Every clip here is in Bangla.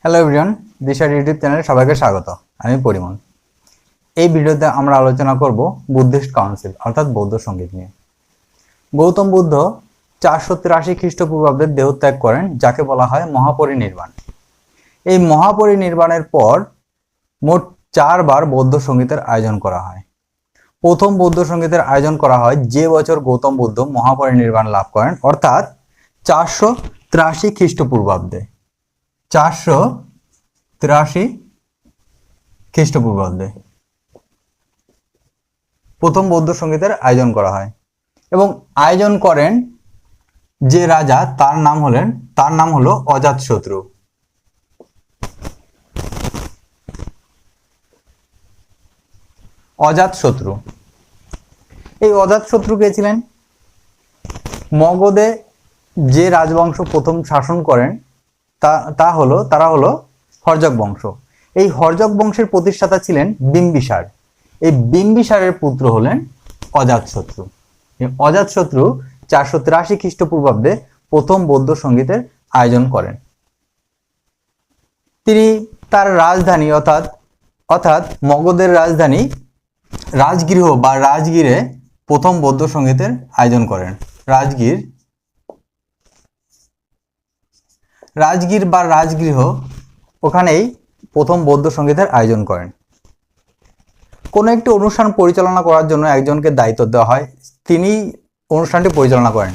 হ্যালো এভরিওয়ান, দিশার ইউটিউব চ্যানেলে সবাইকে স্বাগত। আমি পরিমল। এই ভিডিওতে আমরা আলোচনা করব বুদ্ধিস্ট কাউন্সিল অর্থাৎ বৌদ্ধ সঙ্গীত নিয়ে। গৌতম বুদ্ধ 483 খ্রিস্টপূর্বাব্দে দেহত্যাগ করেন, যাকে বলা হয় মহাপরিনির্বাণ। এই মহাপরিনির্বাণের পর মোট 4 বার বৌদ্ধ সঙ্গীতের আয়োজন করা হয়। প্রথম বৌদ্ধ সঙ্গীতের আয়োজন করা হয় যে বছর গৌতম বুদ্ধ মহাপরিনির্বাণ লাভ করেন, অর্থাৎ 483 খ্রিস্টপূর্বাব্দে। 483 খ্রিস্টপূর্বাব্দে প্রথম বৌদ্ধ সঙ্গীতের আয়োজন করা হয় এবং আয়োজন করেন যে রাজা, তার নাম হলো অজাতশত্রু। অজাতশত্রু, এই অজাতশত্রু কে ছিলেন? মগধে যে রাজবংশ প্রথম শাসন করেন তারা হলো হর্যক বংশ। এই হর্যক বংশের প্রতিষ্ঠাতা ছিলেন বিম্বিসার। এই বিম্বিসারের পুত্র হলেন অজাতশত্রু। এই অজাতশত্রু 483 খ্রিস্টপূর্বাব্দে প্রথম বৌদ্ধ সঙ্গীতের আয়োজন করেন। তিনি তার রাজধানী অর্থাৎ মগধের রাজধানী রাজগৃহ বা রাজগিরে প্রথম বৌদ্ধ সঙ্গীতের আয়োজন করেন। রাজগীর বা রাজগৃহ, ওখানেই প্রথম বৌদ্ধ সঙ্গীতের আয়োজন করেন। কোনো একটি অনুষ্ঠান পরিচালনা করার জন্য একজনকে দায়িত্ব দেওয়া হয়, তিনি অনুষ্ঠানটি পরিচালনা করেন।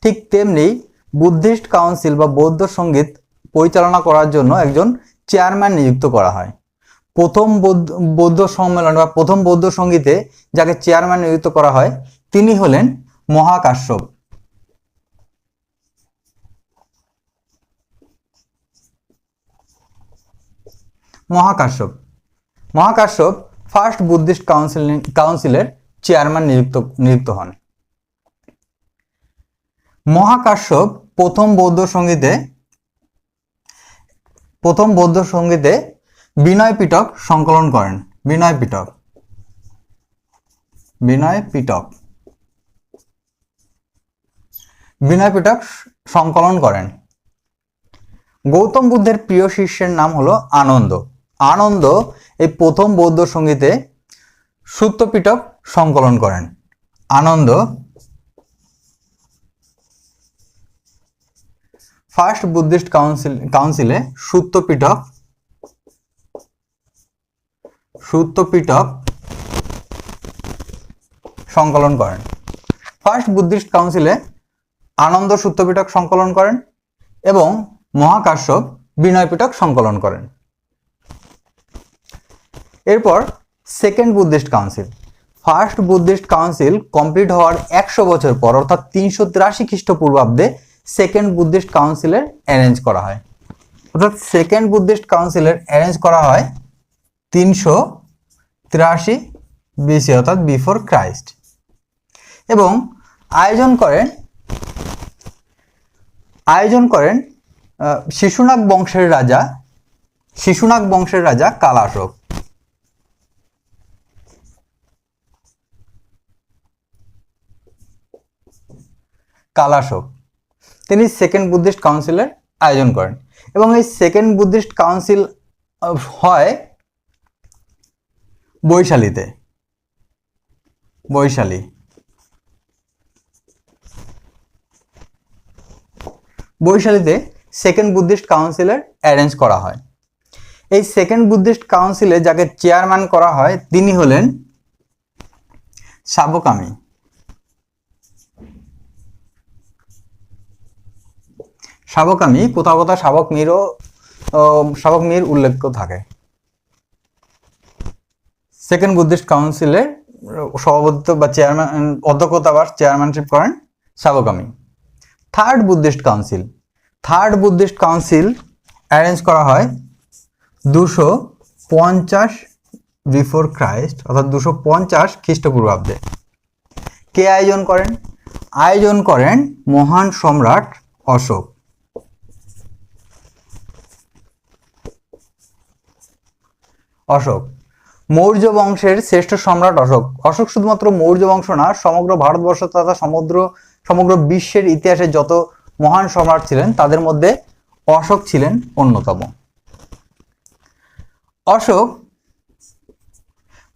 ঠিক তেমনি বুদ্ধিস্ট কাউন্সিল বা বৌদ্ধ সঙ্গীত পরিচালনা করার জন্য একজন চেয়ারম্যান নিযুক্ত করা হয়। প্রথম বৌদ্ধ সম্মেলন বা প্রথম বৌদ্ধ সঙ্গীতে যাকে চেয়ারম্যান নিযুক্ত করা হয় তিনি হলেন মহাকাশ্যপ। মহাকাশ্যপ ফার্স্ট বুদ্ধিস্ট কাউন্সিলের চেয়ারম্যান নিযুক্ত হন। মহাকাশ্যপ প্রথম বৌদ্ধ সঙ্গীতে বিনয় পিটক সংকলন করেন। বিনয় পিটক সংকলন করেন। গৌতম বুদ্ধের প্রিয় শিষ্যের নাম হলো আনন্দ এই প্রথম বৌদ্ধ সঙ্গীতে সূত্র পিটক সংকলন করেন। আনন্দ ফার্স্ট বুদ্ধিস্ট কাউন্সিলে সূত্র পিটক সংকলন করেন। ফার্স্ট বুদ্ধিস্ট কাউন্সিলে আনন্দ সূত্র পিটক সংকলন করেন এবং মহাকাশ্যপ বিনয় পিটক সংকলন করেন। এরপর second Buddhist council. First Buddhist council complete হওয়ার 100 বছর পর অর্থাৎ 383 খ্রিস্টপূর্বাব্দে সেকেন্ড বুদ্ধিস্ট কাউন্সিলের অ্যারেঞ্জ করা হয়। অর্থাৎ সেকেন্ড বুদ্ধিস্ট কাউন্সিলের অ্যারেঞ্জ করা হয় 383 BC অর্থাৎ বিফোর ক্রাইস্ট এবং আয়োজন করেন শিশুনাগ বংশের রাজা কালাশোক। তিনি সেকেন্ড বুদ্ধিস্ট কাউন্সিলের আয়োজন করেন এবং এই সেকেন্ড বুদ্ধিস্ট কাউন্সিল হয় বৈশালীতে সেকেন্ড বুদ্ধিস্ট কাউন্সিলের অ্যারেঞ্জ করা হয়। এই সেকেন্ড বুদ্ধিস্ট কাউন্সিলে যাকে চেয়ারম্যান করা হয় তিনি হলেন শাবকামি। কোথাও শাবক মীর উল্লেখ থাকে। সেকেন্ড বুদ্ধিস্ট কাউন্সিলের সভাপতিত্ব বা অধ্যক্ষতা বা চেয়ারম্যানশিপ করেন শাবকামি। থার্ড বুদ্ধিস্ট কাউন্সিল অ্যারেঞ্জ করা হয় 250 বিফোর ক্রাইস্ট অর্থাৎ 250 খ্রিস্টপূর্বাব্দে। কে আয়োজন করেন মহান সম্রাট অশোক। মৌর্য বংশের শ্রেষ্ঠ সম্রাট অশোক শুধুমাত্র মৌর্য বংশ না, সমগ্র ভারতবর্ষ তথা সমগ্র বিশ্বের ইতিহাসে যত মহান সম্রাট ছিলেন তাদের মধ্যে অশোক ছিলেন অন্যতম। অশোক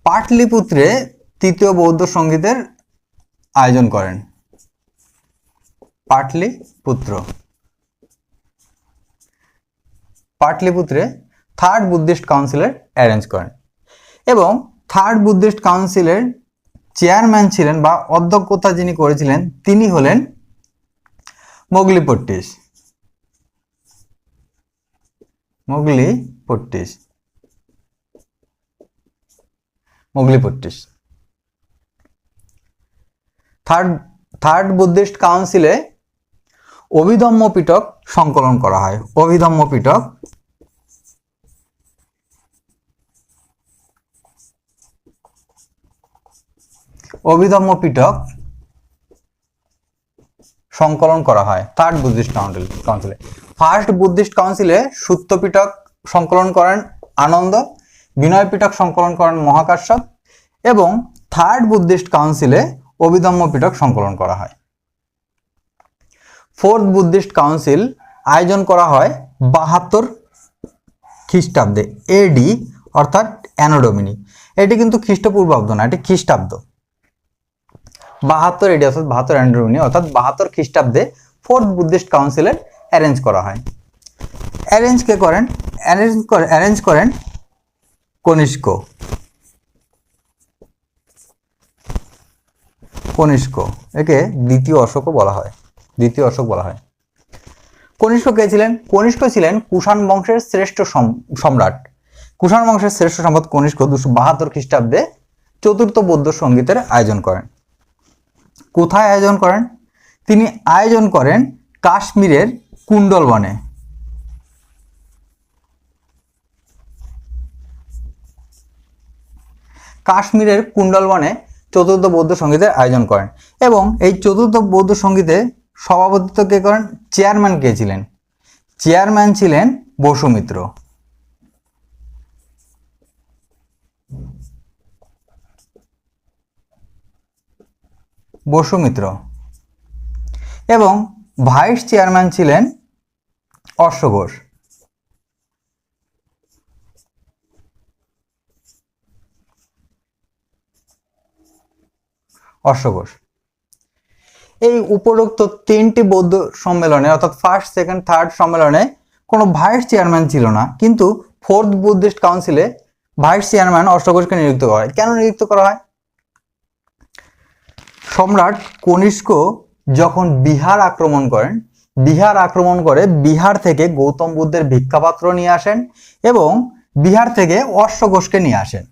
পাটলিপুত্রে তৃতীয় বৌদ্ধ সঙ্গীতের আয়োজন করেন। পাটলিপুত্রে থার্ড বুদ্ধিস্ট কাউন্সিলের অ্যারেঞ্জ করেন এবং থার্ড বুদ্ধিস্ট কাউন্সিলের চেয়ারম্যান ছিলেন বা অধ্যক্ষতা যিনি করেছিলেন তিনি হলেন মোগলিপট্টিস। থার্ড বুদ্ধিস্ট কাউন্সিলে অভিধম্ম পিটক সংকলন করা হয়। অভিধম্ম পিটক সংকলন করা হয় থার্ড বুদ্ধিস্ট কাউন্সিলে। ফার্স্ট বুদ্ধিস্ট কাউন্সিলে সুত্ত পিটক সংকলন করেন আনন্দ, বিনয় পিটক সংকলন করেন মহাকাশ্যপ এবং থার্ড বুদ্ধিস্ট কাউন্সিলে অভিধম্ম পিটক সংকলন করা হয়। ফোর্থ বুদ্ধিস্ট কাউন্সিল আয়োজন করা হয় 72 খ্রিস্টাব্দে এডি অর্থাৎ অ্যানো ডোমিনি। এটি কিন্তু খ্রিস্টপূর্বাব্দ না, এটি খ্রিস্টাব্দ। 72 এডি অর্থাৎ 72 অ্যানো ডোমিনি অর্থাৎ 72 খ্রিস্টাব্দে ফোর্থ বুদ্ধিস্ট কাউন্সিলের অ্যারেঞ্জ করা হয়। অ্যারেঞ্জ করেন কনিষ্ক। একে দ্বিতীয় অশোকও বলা হয়। কনিষ্ক কে ছিলেন? কনিষ্ক ছিলেন কুষাণ বংশের শ্রেষ্ঠ সম্রাট। কুষাণ বংশের শ্রেষ্ঠ সম্রাট কনিষ্ক 272 খ্রিস্টাব্দে চতুর্থ বৌদ্ধ সঙ্গীতের আয়োজন করেন। কোথায় আয়োজন করেন? তিনি আয়োজন করেন কাশ্মীরের কুণ্ডলবনে। চতুর্থ বৌদ্ধ সঙ্গীতের আয়োজন করেন এবং এই চতুর্থ বৌদ্ধ সঙ্গীতে সভাপতিত্ব কে করেন? চেয়ারম্যান কে ছিলেন? চেয়ারম্যান ছিলেন বসুমিত্র। এবং ভাইস চেয়ারম্যান ছিলেন অশ্ব ঘোষ। এই উপরোক্ত 3টি বৌদ্ধ সম্মেলনে অর্থাৎ ফার্স্ট, সেকেন্ড, থার্ড সম্মেলনে কোনো ভাইস চেয়ারম্যান ছিল না, কিন্তু ফোর্থ বুদ্ধিস্ট কাউন্সিলে ভাইস চেয়ারম্যান অশ্ব ঘোষকে নিযুক্ত করা হয়। কেন নিযুক্ত করা হয়? সম্রাট কনিষ্ক যখন বিহার আক্রমণ করে বিহার থেকে গৌতম বুদ্ধের ভিক্ষাপাত্র নিয়ে আসেন এবং বিহার থেকে অশ্ব ঘোষকে নিয়ে আসেন।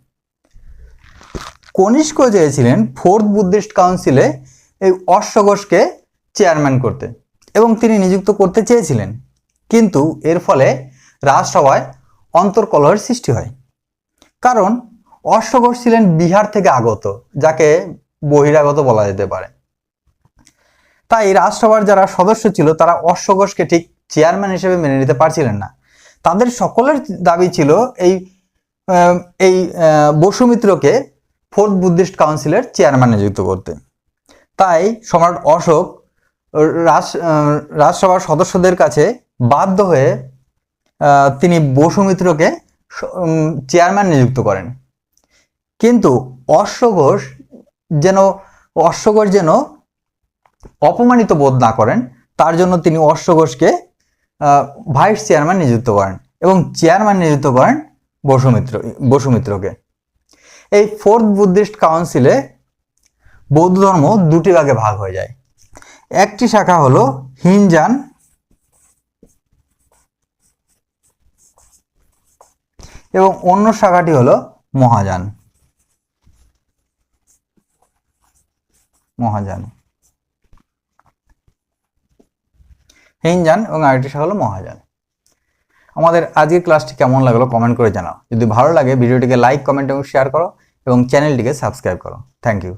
কনিষ্ক চেয়েছিলেন ফোর্থ বুদ্ধিস্ট কাউন্সিলে এই অশ্ব ঘোষকে চেয়ারম্যান করতে এবং তিনি নিযুক্ত করতে চেয়েছিলেন, কিন্তু এর ফলে রাজসভায় অন্তর্কলহের সৃষ্টি হয়। কারণ অশ্ব ঘোষ ছিলেন বিহার থেকে আগত, যাকে বহিরাগত বলা যেতে পারে। তাই রাজসভার যারা সদস্য ছিল তারা অশ্ব ঘোষকে ঠিক চেয়ারম্যান হিসেবে মেনে নিতে পারছিলেন না। তাদের সকলের দাবি ছিল এই বসুমিত্রকে ফোর্থ বুদ্ধিস্ট কাউন্সিলের চেয়ারম্যান নিযুক্ত করতে। তাই সম্রাট অশোক রাজসভার সদস্যদের কাছে বাধ্য হয়ে তিনি বসুমিত্রকে চেয়ারম্যান নিযুক্ত করেন। কিন্তু অশ্ব ঘোষ যেন অপমানিত বোধ না করেন তার জন্য তিনি অশ্ব ঘোষকে ভাইস চেয়ারম্যান নিযুক্ত করেন এবং চেয়ারম্যান নিযুক্ত করেন বসুমিত্রকে। এই ফোর্থ বুদ্ধিস্ট কাউন্সিলে বৌদ্ধ ধর্ম দুটি ভাগে ভাগ হয়ে যায়। একটি শাখা হলো হিনজান এবং অন্য শাখাটি হলো মহাযান। হিনজান এবং আরেকটি শাখা হলো মহাযান। আমাদের আজকের ক্লাসটি কেমন লাগলো কমেন্ট করে জানাও। যদি ভালো লাগে ভিডিওটিকে লাইক, কমেন্ট এবং শেয়ার করো এবং চ্যানেলটিকে সাবস্ক্রাইব করো। Thank you.